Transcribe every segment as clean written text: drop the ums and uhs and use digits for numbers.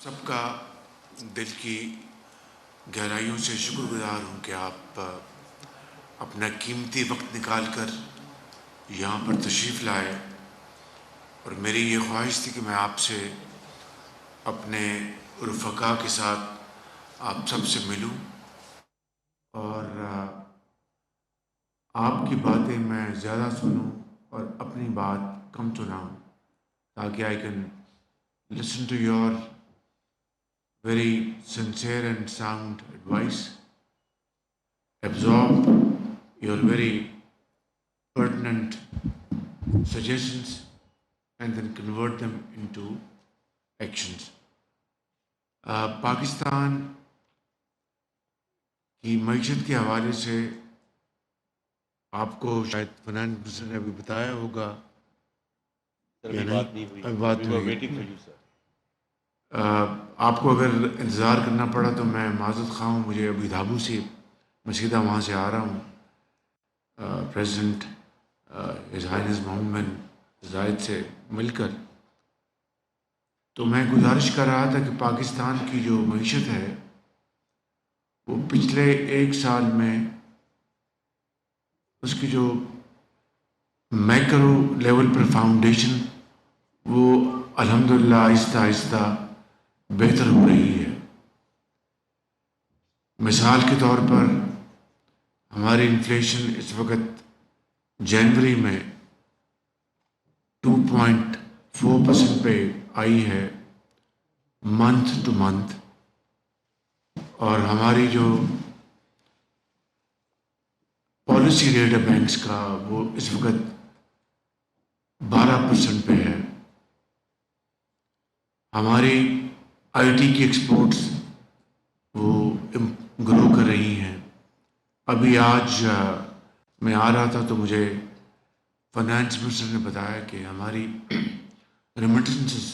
سب کا دل کی گہرائیوں سے شکر گزار ہوں کہ آپ اپنا قیمتی وقت نکال کر یہاں پر تشریف لائے، اور میری یہ خواہش تھی کہ میں آپ سے اپنے رفقا کے ساتھ آپ سب سے ملوں اور آپ کی باتیں میں زیادہ سنوں اور اپنی بات کم سناؤں، تاکہ I can listen to your very sincere and sound advice, absorb your very pertinent suggestions, and then convert them into actions. Pakistan کی معیشت کے حوالے سے آپ کو شاید فنانس منسٹر نے ابھی بتایا ہوگا یا نہیں؟ ابھی بات نہیں ہوئی. آپ کو اگر انتظار کرنا پڑا تو میں معذرت خواہ ہوں. مجھے ابھی دھابو سے میں سیدھا وہاں سے آ رہا ہوں پریزیڈنٹ ہز ہائنس محمد بن زائد سے مل کر. تو میں گزارش کر رہا تھا کہ پاکستان کی جو معیشت ہے وہ پچھلے ایک سال میں اس کی جو میکرو لیول پر فاؤنڈیشن وہ الحمدللہ آہستہ آہستہ بہتر ہو رہی ہے. مثال کے طور پر ہماری انفلیشن اس وقت جنوری میں 2.4% پہ آئی ہے منتھ ٹو منتھ، اور ہماری جو پالیسی ریٹ ہے بینکس کا وہ اس وقت 12% پہ ہے. ہماری آئی ٹی کی ایکسپورٹس وہ گرو کر رہی ہیں. ابھی آج میں آ رہا تھا تو مجھے فنانس منسٹر نے بتایا کہ ہماری remittances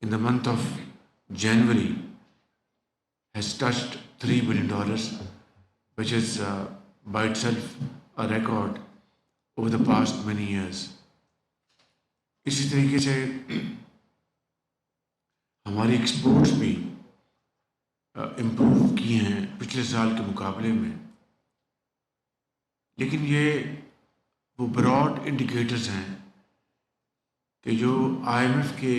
in the month of January has touched $3 billion, which is by itself a record over the past many years. اسی طریقے سے ہماری ایکسپورٹس بھی امپروو کی ہیں پچھلے سال کے مقابلے میں. لیکن یہ وہ براڈ انڈیکیٹرز ہیں کہ جو آئی ایم ایف کے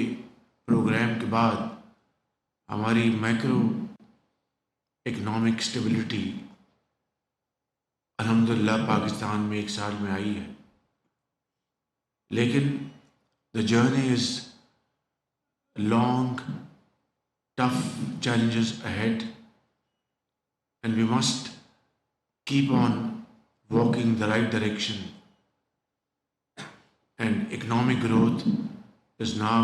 پروگرام کے بعد ہماری میکرو اکنامک اسٹیبلٹی الحمدللہ پاکستان میں ایک سال میں آئی ہے. لیکن the journey is long, tough challenges ahead, and we must keep on walking the right direction. And economic growth is now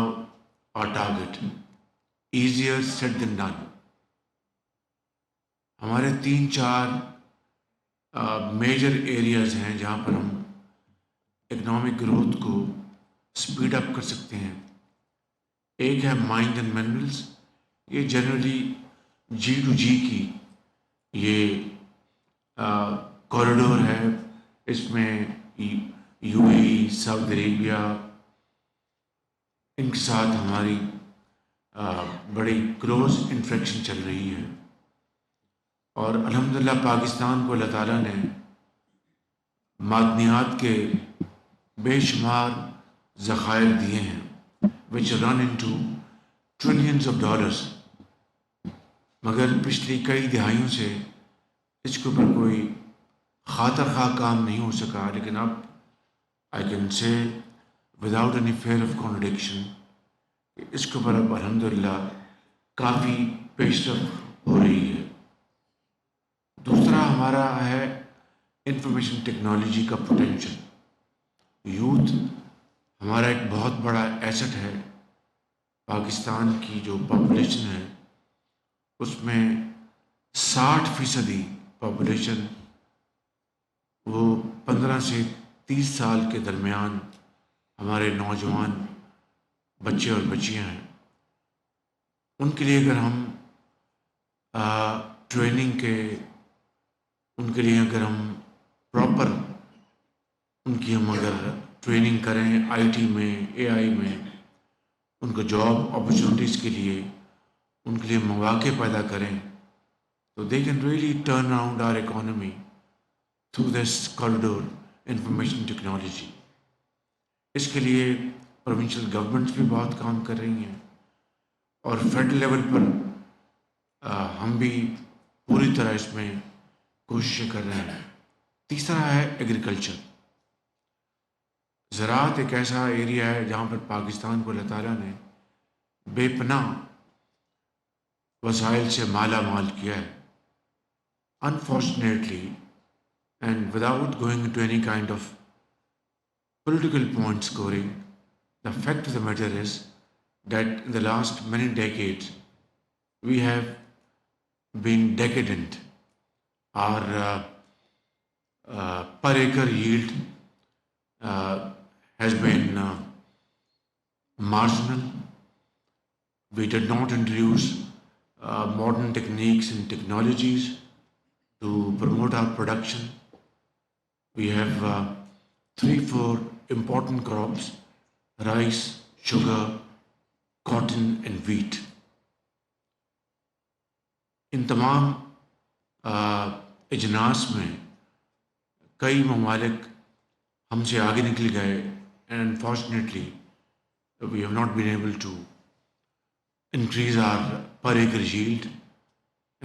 our target. Easier said than done. ہمارے 3-4 میجر ایریاز ہیں جہاں پر ہم اکنامک گروتھ کو speed up کر سکتے ہیں. ایک ہے مائنز اینڈ منرلس. یہ جنرلی G2G کی یہ کوریڈور ہے. اس میں UAE, سعودی عربیہ ان کے ساتھ ہماری بڑی کلوز انٹریکشن چل رہی ہے، اور الحمدللہ پاکستان کو اللہ تعالیٰ نے معدنیات کے بے شمار ذخائر دیے ہیں which run into trillions of dollars. مگر پچھلی کئی دہائیوں سے اس کے اوپر کوئی خاطر خواہ کام نہیں ہو سکا. لیکن اب I can say without any fear of contradiction اس کے اوپر اب الحمدللہ کافی پیش رفت ہو رہی ہے. دوسرا ہمارا ہے انفارمیشن ٹیکنالوجی کا پوٹینشل. یوتھ ہمارا ایک بہت بڑا ایسٹ ہے. پاکستان کی جو پاپولیشن ہے اس میں 60% پاپولیشن وہ 15 سے 30 سال کے درمیان ہمارے نوجوان بچے اور بچیاں ہیں. ان کے لیے اگر ہم ٹریننگ کے ان کے لیے اگر ہم پراپر ان کی ہم اگر ٹریننگ کریں آئی ٹی میں, اے آئی میں, ان کو جاب اپرچونیٹیز کے لیے ان کے لیے مواقع پیدا کریں تو they can really turn around our economy through this corridor information technology. اس کے لیے پروونشل گورنمنٹس بھی بہت کام کر رہی ہیں اور فیڈرل لیول پر ہم بھی پوری طرح اس میں کوششیں کر رہے ہیں. تیسرا ہے ایگریکلچر. زراعت ایک ایسا ایریا ہے جہاں پر پاکستان کو اللہ تعالیٰ نے بے پناہ وسائل سے مالا مال کیا ہے. Unfortunately and without going to any kind of political point scoring, the fact of the matter is that in the last many decades we have been decadent. Our per acre yield has been marginal. We did not introduce modern techniques and technologies to promote our production. We have 3-4 important crops: rice, sugar, cotton and wheat. ان تمام اجناس میں کئی ممالک ہم سے آگے نکل گئے and unfortunately we have not been able to increase our per acre yield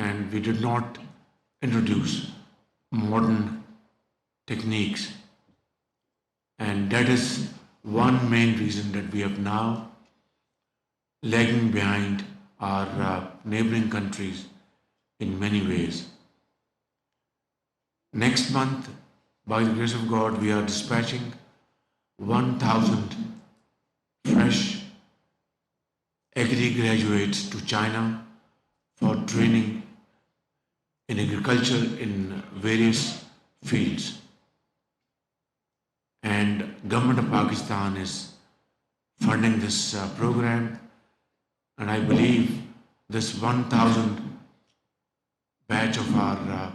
and we did not introduce modern techniques. And that is one main reason that we have now lagging behind our neighboring countries in many ways. Next month, by the grace of God, we are dispatching 1,000 fresh agri graduates to China for training in agriculture in various fields. And government of Pakistan is funding this program, and I believe this 1,000 batch of our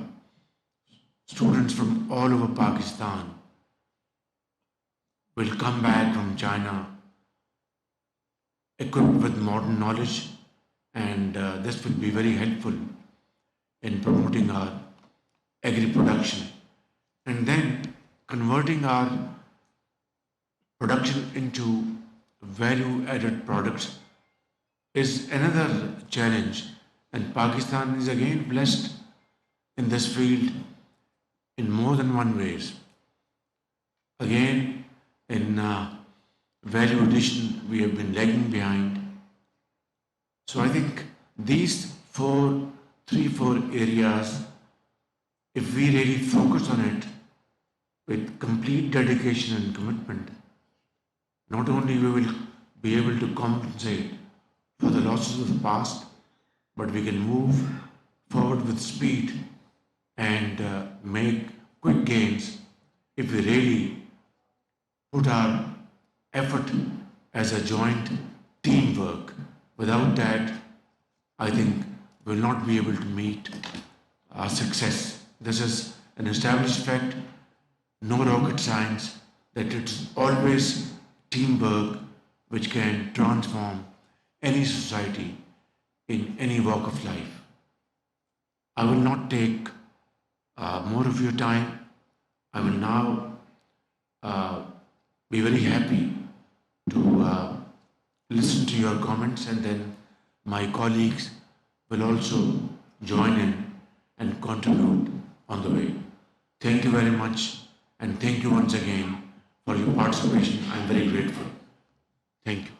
students from all over Pakistan will come back from China equipped with modern knowledge, and this will be very helpful in promoting our agri production and then converting our production into value added products is another challenge, and Pakistan is again blessed in this field in more than one ways. Again, in value addition we have been lagging behind. So I think these 4 areas, if we really focus on it with complete dedication and commitment, not only we will be able to compensate for the losses of the past, but we can move forward with speed and make quick gains if we really put our effort as a joint teamwork. Without that, I think we will not be able to meet our success. This is an established fact, no rocket science, that it's always teamwork which can transform any society in any walk of life. I will not take more of your time. I will now be very happy to listen to your comments, and then my colleagues will also join in and contribute on the way. Thank you very much, and thank you once again for your participation. I am very grateful. Thank you.